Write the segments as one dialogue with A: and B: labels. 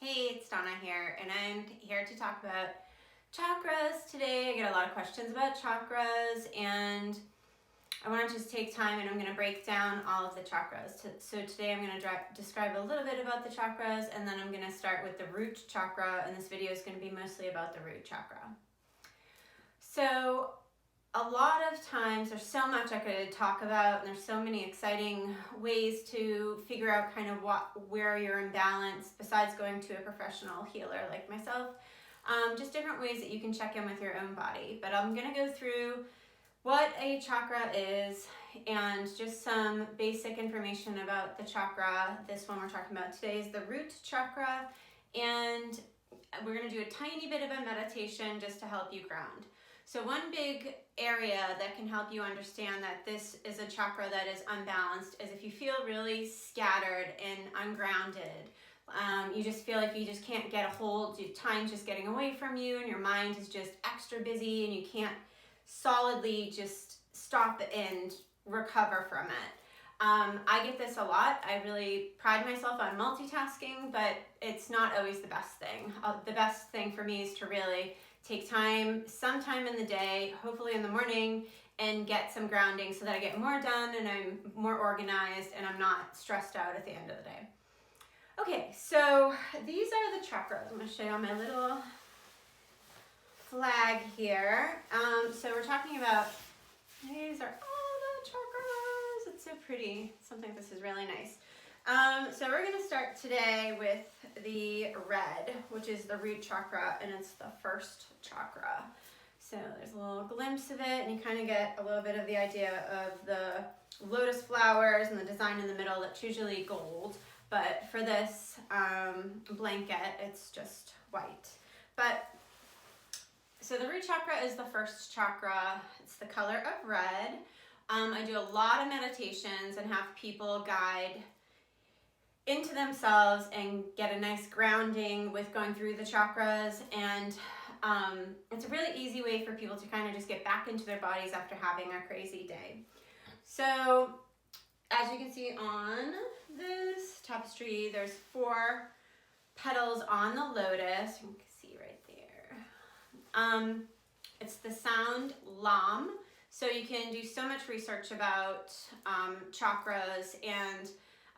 A: Hey, it's Donna here, and I'm here to talk about chakras today. I get a lot of questions about chakras, and I want to just take time and I'm going to break down all of the chakras. So today I'm going to describe a little bit about the chakras, and then I'm going to start with the root chakra, and this video is going to be mostly about the root chakra. So a lot of times there's so much I could talk about, and there's so many exciting ways to figure out kind of where you're imbalanced besides going to a professional healer like myself. Just different ways that you can check in with your own body. But I'm going to go through what a chakra is and just some basic information about the chakra. This one we're talking about today is the root chakra, and we're going to do a tiny bit of a meditation just to help you ground. So one big area that can help you understand that this is a chakra that is unbalanced is if you feel really scattered and ungrounded. You just feel like you just can't get a hold, time's just getting away from you, and your mind is just extra busy and you can't solidly just stop and recover from it. I get this a lot. I really pride myself on multitasking, but it's not always the best thing. The best thing for me is to really take time, sometime in the day, hopefully in the morning, and get some grounding so that I get more done and I'm more organized and I'm not stressed out at the end of the day. Okay, so these are the chakras. I'm going to show you on my little flag here. So we're talking about, these are all the chakras. It's so pretty. Something this is really nice. So we're going to start today with the red, which is the root chakra, and it's the first chakra. So there's a little glimpse of it, and you kind of get a little bit of the idea of the lotus flowers and the design in the middle. That's usually gold, but for this blanket, it's just white. But so the root chakra is the first chakra. It's the color of red. I do a lot of meditations and have people guide into themselves and get a nice grounding with going through the chakras, and it's a really easy way for people to kind of just get back into their bodies after having a crazy day. So as you can see on this tapestry, there's 4 petals on the lotus. You can see right there. It's the sound Lam. So you can do so much research about chakras, and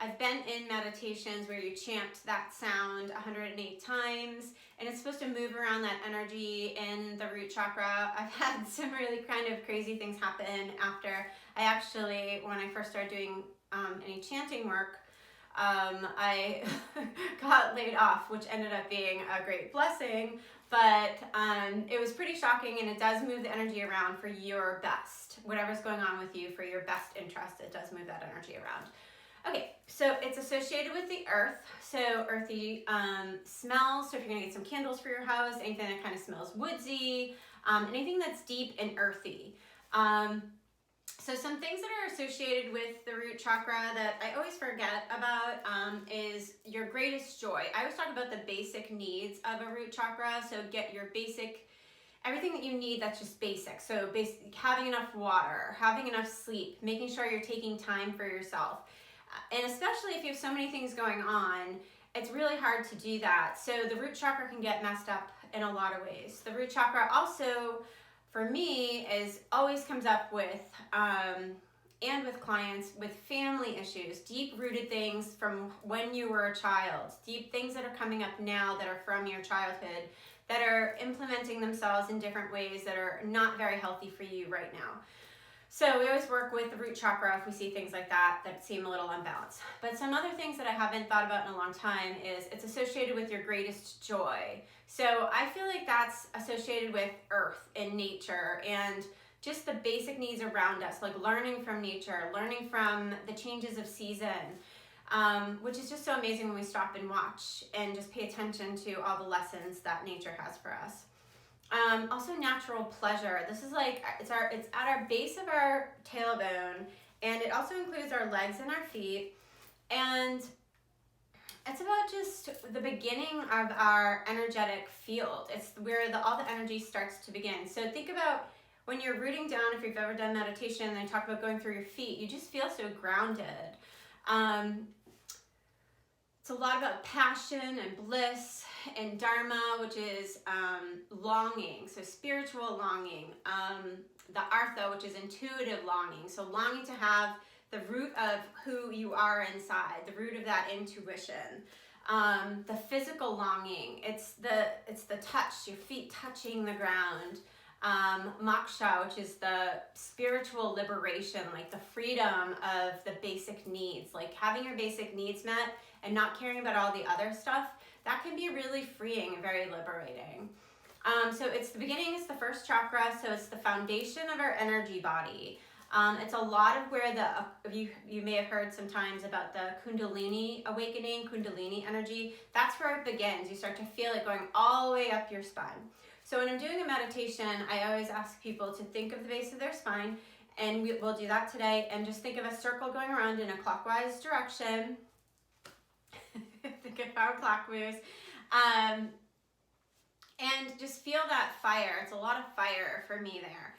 A: I've been in meditations where you chant that sound 108 times, and it's supposed to move around that energy in the root chakra. I've had some really kind of crazy things happen after I actually, when I first started doing any chanting work, I got laid off, which ended up being a great blessing, but it was pretty shocking, and it does move the energy around for your best. Whatever's going on with you, for your best interest, it does move that energy around. Okay, so it's associated with the earth, so earthy smells. So if you're gonna get some candles for your house, anything that kind of smells woodsy, anything that's deep and earthy. So some things that are associated with the root chakra that I always forget about is your greatest joy. I always talk about the basic needs of a root chakra, so get your basic, everything that you need that's just basic. So having enough water, having enough sleep, making sure you're taking time for yourself. And especially if you have so many things going on, it's really hard to do that. So the root chakra can get messed up in a lot of ways. The root chakra also, for me, always comes up with, and with clients, with family issues, deep-rooted things from when you were a child, deep things that are coming up now that are from your childhood, that are implementing themselves in different ways that are not very healthy for you right now. So we always work with the root chakra if we see things like that seem a little unbalanced. But some other things that I haven't thought about in a long time is it's associated with your greatest joy. So I feel like that's associated with earth and nature and just the basic needs around us, like learning from nature, learning from the changes of season, which is just so amazing when we stop and watch and just pay attention to all the lessons that nature has for us. Also natural pleasure. This is like, it's at our base of our tailbone, and it also includes our legs and our feet. And it's about just the beginning of our energetic field. It's where all the energy starts to begin. So think about when you're rooting down, if you've ever done meditation, and they talk about going through your feet, you just feel so grounded. It's a lot about passion and bliss, and dharma, which is longing, so spiritual longing. The artha, which is intuitive longing, so longing to have the root of who you are inside, the root of that intuition. The physical longing, it's the touch, your feet touching the ground. Moksha, which is the spiritual liberation, like the freedom of the basic needs, like having your basic needs met and not caring about all the other stuff. That can be really freeing and very liberating. So it's the beginning, it's the first chakra, so it's the foundation of our energy body. It's a lot of where you may have heard sometimes about the Kundalini awakening, Kundalini energy. That's where it begins. You start to feel it going all the way up your spine. So when I'm doing a meditation, I always ask people to think of the base of their spine, and we'll do that today, and just think of a circle going around in a clockwise direction. Think of how a clock moves. And just feel that fire. It's a lot of fire for me there.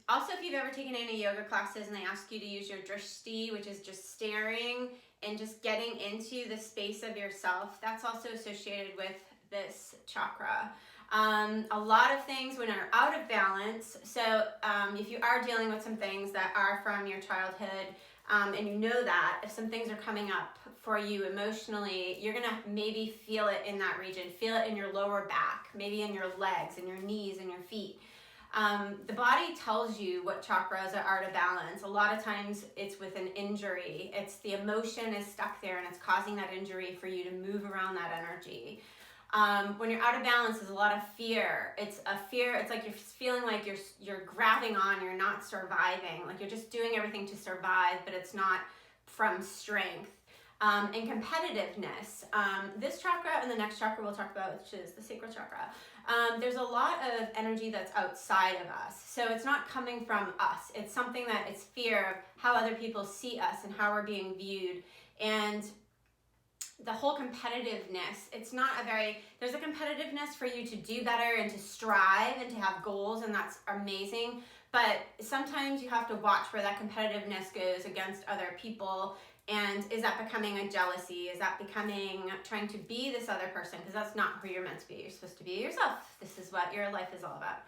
A: Also, if you've ever taken any yoga classes and they ask you to use your Drishti, which is just staring and just getting into the space of yourself, that's also associated with this chakra. A lot of things when you're out of balance, so if you are dealing with some things that are from your childhood, and you know that, if some things are coming up for you emotionally, you're gonna maybe feel it in that region, feel it in your lower back, maybe in your legs, in your knees, and your feet. The body tells you what chakras are out of balance. A lot of times it's with an injury. It's the emotion is stuck there and it's causing that injury for you to move around that energy. When you're out of balance, there's a lot of fear. It's a fear, it's like you're feeling like you're grabbing on, you're not surviving, like you're just doing everything to survive, but it's not from strength. And competitiveness. This chakra and the next chakra we'll talk about, which is the sacral chakra. There's a lot of energy that's outside of us. So it's not coming from us. It's something that it's fear of how other people see us and how we're being viewed. And the whole competitiveness, there's a competitiveness for you to do better and to strive and to have goals, and that's amazing. But sometimes you have to watch where that competitiveness goes against other people. And is that becoming a jealousy? Is that becoming trying to be this other person? Because that's not who you're meant to be. You're supposed to be yourself. This is what your life is all about.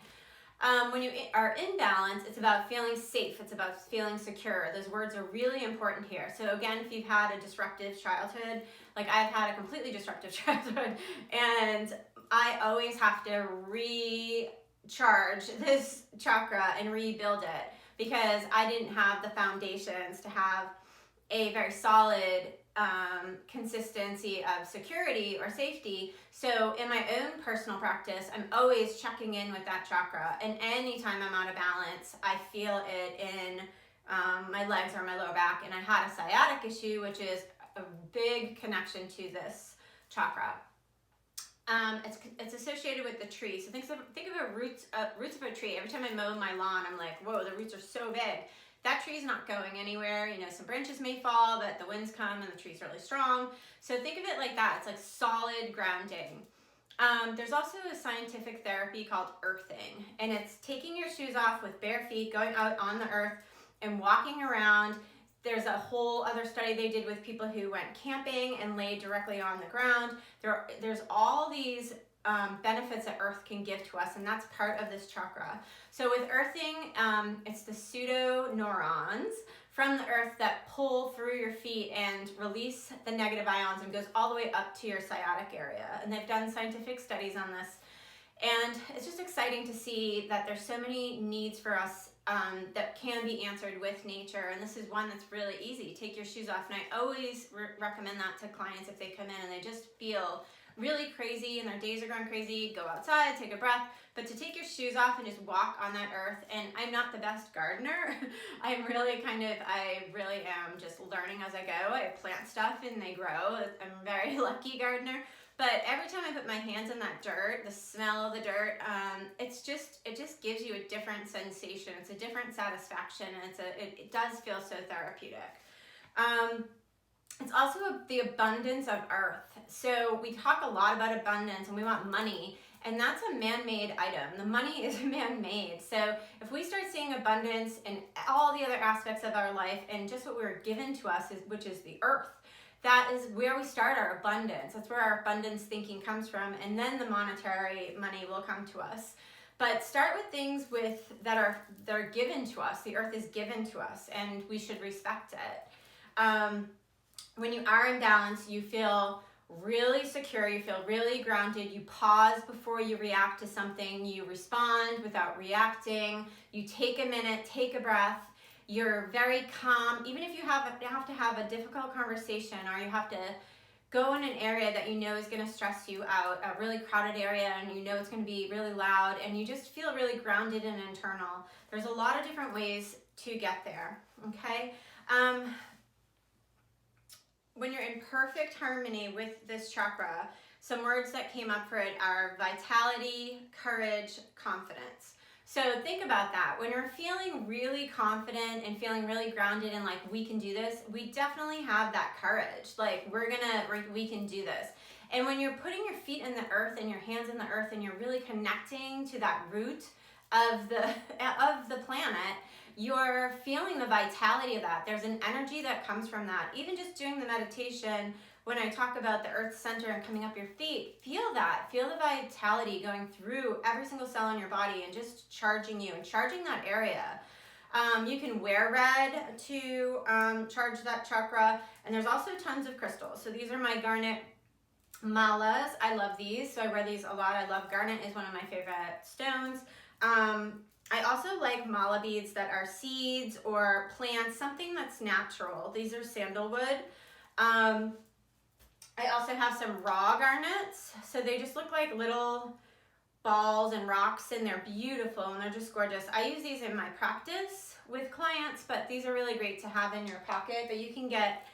A: When you are in balance, it's about feeling safe. It's about feeling secure. Those words are really important here. So again, if you've had a disruptive childhood, like I've had a completely disruptive childhood, and I always have to recharge this chakra and rebuild it because I didn't have the foundations to have a very solid consistency of security or safety. So in my own personal practice, I'm always checking in with that chakra. And anytime I'm out of balance, I feel it in my legs or my lower back. And I had a sciatic issue, which is a big connection to this chakra. It's associated with the tree. So think of a roots of a tree. Every time I mow my lawn, I'm like, whoa, the roots are so big. That tree's not going anywhere. You know, some branches may fall, but the winds come and the tree's really strong. So think of it like that. It's like solid grounding. There's also a scientific therapy called earthing, and it's taking your shoes off with bare feet, going out on the earth and walking around. There's a whole other study they did with people who went camping and laid directly on the ground. There's all these benefits that earth can give to us, and that's part of this chakra. So with earthing, it's the pseudoneurons from the earth that pull through your feet and release the negative ions and goes all the way up to your sciatic area. And they've done scientific studies on this. And it's just exciting to see that there's so many needs for us that can be answered with nature. And this is one that's really easy. Take your shoes off. And I always recommend that to clients if they come in and they just feel really crazy and their days are going crazy. Go outside, take a breath, but to take your shoes off and just walk on that earth. And I'm not the best gardener. I really am just learning as I go. I plant stuff and they grow. I'm a very lucky gardener. But every time I put my hands in that dirt, the smell of the dirt, it just gives you a different sensation. It's a different satisfaction, and it does feel so therapeutic. It's also the abundance of earth. So we talk a lot about abundance and we want money, and that's a man-made item. The money is man-made. So if we start seeing abundance in all the other aspects of our life and just what we're given to us, which is the earth, that is where we start our abundance. That's where our abundance thinking comes from, and then the monetary money will come to us. But start with things that are given to us. The earth is given to us, and we should respect it. When you are in balance, you feel really secure, you feel really grounded, you pause before you react to something, you respond without reacting, you take a minute, take a breath. You're very calm. Even if you have to have a difficult conversation, or you have to go in an area that you know is going to stress you out, a really crowded area, and you know it's going to be really loud, and you just feel really grounded and internal. There's a lot of different ways to get there, okay? When you're in perfect harmony with this chakra, some words that came up for it are vitality, courage, confidence. So think about that. When you're feeling really confident and feeling really grounded and like, we can do this, we definitely have that courage. Like, we can do this. And when you're putting your feet in the earth and your hands in the earth, and you're really connecting to that root of the planet, you're feeling the vitality of that. There's an energy that comes from that. Even just doing the meditation, when I talk about the earth center and coming up your feet, feel that. Feel the vitality going through every single cell in your body and just charging you and charging that area. You can wear red to charge that chakra. And there's also tons of crystals. So these are my garnet malas. I love these. So I wear these a lot. I love garnet, is one of my favorite stones. I also like mala beads that are seeds or plants, something that's natural. These are sandalwood. I also have some raw garnets. So they just look like little balls and rocks, and they're beautiful and they're just gorgeous. I use these in my practice with clients, but these are really great to have in your pocket. But you can get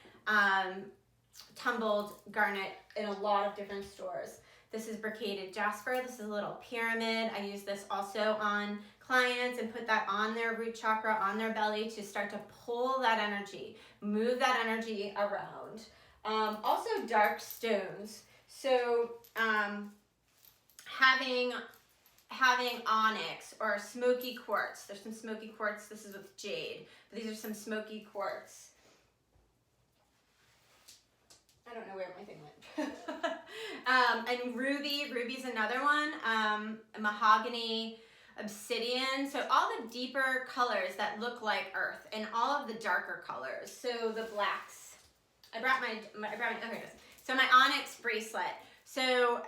A: tumbled garnet in a lot of different stores. This is brocaded jasper. This is a little pyramid. I use this also on clients and put that on their root chakra, on their belly, to start to pull that energy, move that energy around. Also dark stones. So having onyx or smoky quartz. There's some smoky quartz. This is with jade, but these are some smoky quartz. I don't know where my thing went. And ruby's another one. Mahogany, obsidian. So all the deeper colors that look like earth, and all of the darker colors. So the blacks. I brought my okay, it is. So my onyx bracelet. So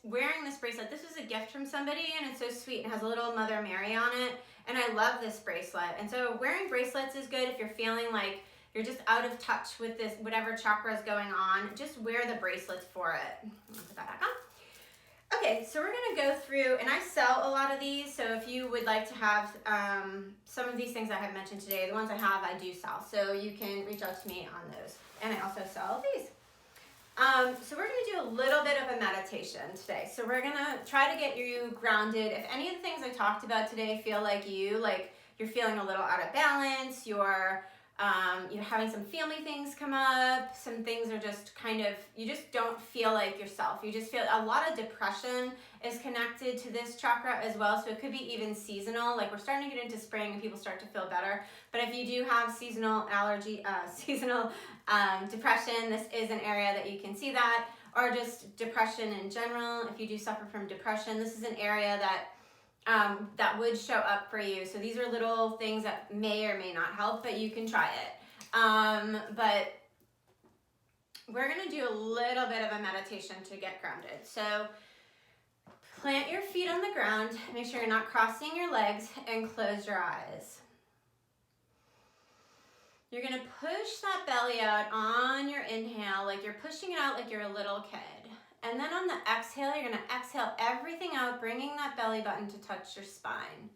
A: wearing this bracelet, this was a gift from somebody, and it's so sweet. It has a little Mother Mary on it, and I love this bracelet. And so wearing bracelets is good if you're feeling like you're just out of touch with this, whatever chakra is going on. Just wear the bracelets for it. I'm gonna put that back on. Okay, so we're gonna go through, and I sell a lot of these, so if you would like to have some of these things I have mentioned today, the ones I have, I do sell. So you can reach out to me on those. And I also sell these. So we're gonna do a little bit of a meditation today. So we're gonna try to get you grounded. If any of the things I talked about today feel like you're feeling a little out of balance, you're having some family things come up, some things are just you just don't feel like yourself. You just feel a lot of depression is connected to this chakra as well. So it could be even seasonal. Like, we're starting to get into spring and people start to feel better. But if you do have seasonal depression, this is an area that you can see that, or just depression in general. If you do suffer from depression, this is an area that would show up for you. So these are little things that may or may not help, but you can try it. But we're gonna do a little bit of a meditation to get grounded. So plant your feet on the ground, make sure you're not crossing your legs, and close your eyes. You're gonna push that belly out on your inhale, like you're pushing it out like you're a little kid. And then on the exhale, you're gonna exhale everything out, bringing that belly button to touch your spine.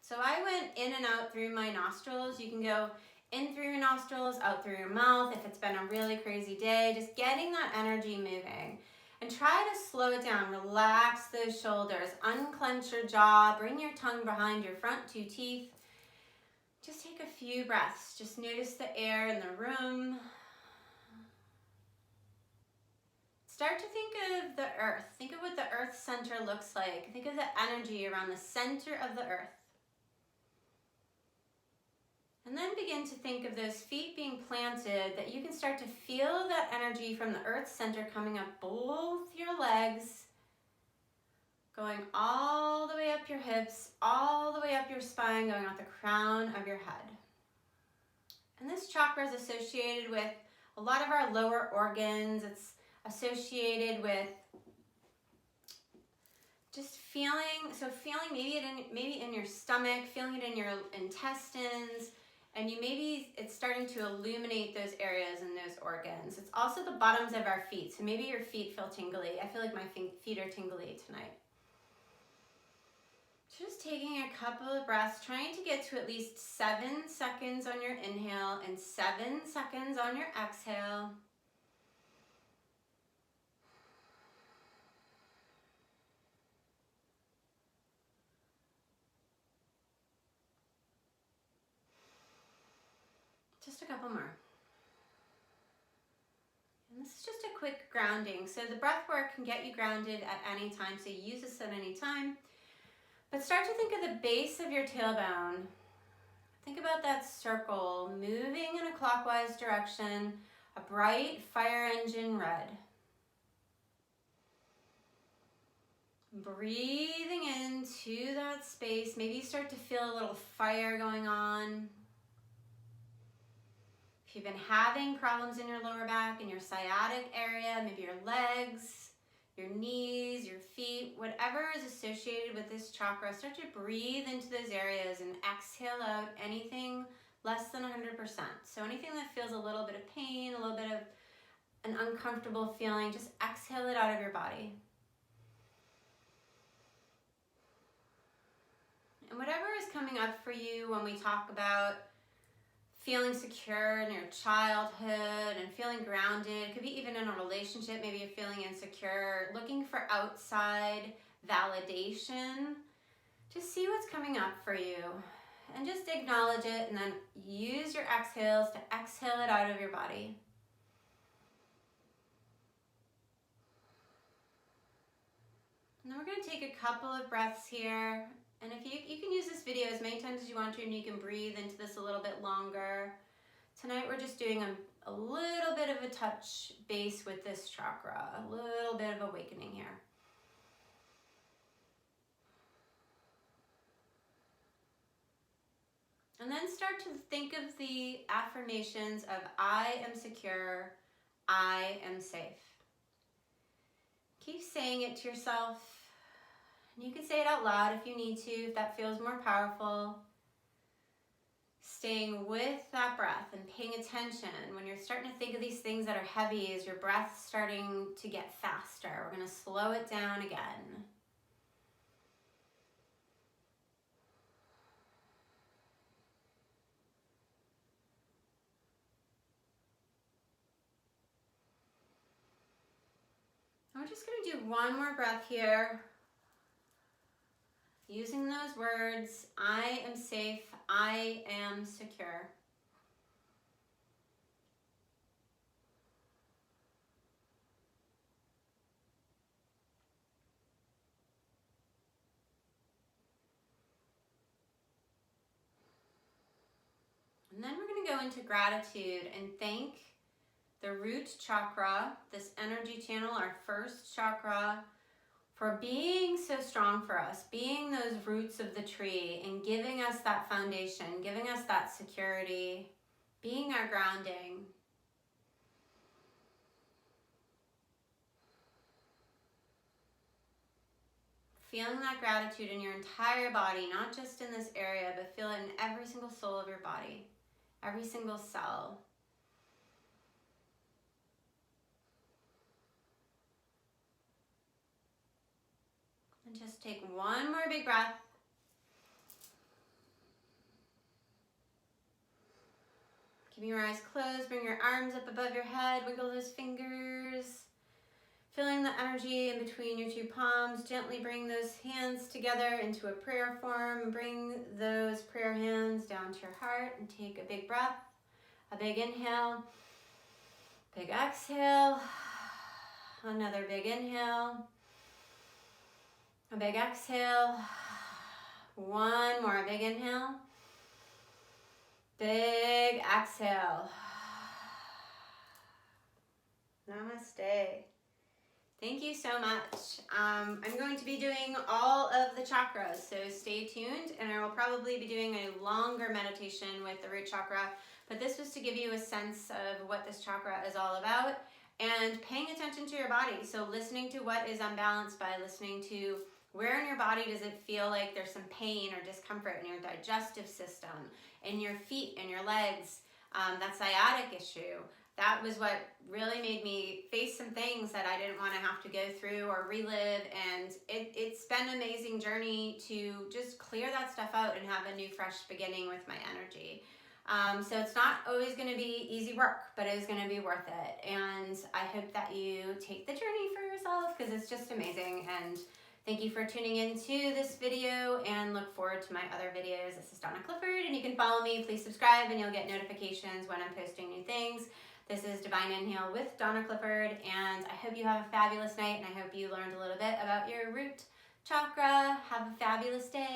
A: So I went in and out through my nostrils. You can go in through your nostrils, out through your mouth if it's been a really crazy day, just getting that energy moving. And try to slow it down. Relax those shoulders, unclench your jaw, bring your tongue behind your front two teeth. Just take a few breaths. Just notice the air in the room. Start to think of the earth. Think of what the earth center looks like. Think of the energy around the center of the earth. And then begin to think of those feet being planted, that you can start to feel that energy from the earth center coming up both your legs, going all the way up your hips, all the way up your spine, going out the crown of your head. And this chakra is associated with a lot of our lower organs. It's associated with just feeling maybe in your stomach, feeling it in your intestines, and maybe it's starting to illuminate those areas and those organs. It's also the bottoms of our feet, so maybe your feet feel tingly. I feel like my feet are tingly tonight. Just taking a couple of breaths, trying to get to at least 7 seconds on your inhale and 7 seconds on your exhale. Just a couple more. And this is just a quick grounding. So the breath work can get you grounded at any time, so use this at any time. But start to think of the base of your tailbone. Think about that circle moving in a clockwise direction, a bright fire engine red. Breathing into that space. Maybe you start to feel a little fire going on. If you've been having problems in your lower back, in your sciatic area, maybe your legs, your knees, your feet, whatever is associated with this chakra, start to breathe into those areas and exhale out anything less than 100%. So anything that feels a little bit of pain, a little bit of an uncomfortable feeling, just exhale it out of your body. And whatever is coming up for you when we talk about feeling secure in your childhood and feeling grounded, it could be even in a relationship, maybe you're feeling insecure, looking for outside validation, just see what's coming up for you and just acknowledge it, and then use your exhales to exhale it out of your body. And then we're going to take a couple of breaths here. And if you can use this video as many times as you want to, and you can breathe into this a little bit longer. Tonight we're just doing a little bit of a touch base with this chakra, a little bit of awakening here. And then start to think of the affirmations of I am secure, I am safe. Keep saying it to yourself. You can say it out loud if you need to, if that feels more powerful. Staying with that breath and paying attention when you're starting to think of these things that are heavy, is your breath starting to get faster. We're going to slow it down again. And we're just going to do one more breath here. Using those words, I am safe, I am secure. And then we're going to go into gratitude and thank the root chakra, this energy channel, our first chakra, for being so strong for us, being those roots of the tree and giving us that foundation, giving us that security, being our grounding. Feeling that gratitude in your entire body, not just in this area, but feel it in every single soul of your body, every single cell. And just take one more big breath. Keeping your eyes closed, bring your arms up above your head, wiggle those fingers. Feeling the energy in between your two palms, gently bring those hands together into a prayer form. Bring those prayer hands down to your heart and take a big breath, a big inhale, big exhale, another big inhale. A big exhale. One more big inhale. Big exhale. Namaste. Thank you so much. I'm going to be doing all of the chakras, so stay tuned, and I will probably be doing a longer meditation with the root chakra, but this was to give you a sense of what this chakra is all about and paying attention to your body. So listening to what is unbalanced by listening to where in your body does it feel like there's some pain or discomfort in your digestive system, in your feet, in your legs, that sciatic issue. That was what really made me face some things that I didn't want to have to go through or relive, and it's been an amazing journey to just clear that stuff out and have a new fresh beginning with my energy. So it's not always going to be easy work, but it is going to be worth it, and I hope that you take the journey for yourself because it's just amazing. And thank you for tuning into this video, and look forward to my other videos. This is Donna Clifford, and you can follow me. Please subscribe and you'll get notifications when I'm posting new things. This is Divine Inhale with Donna Clifford, and I hope you have a fabulous night, and I hope you learned a little bit about your root chakra. Have a fabulous day.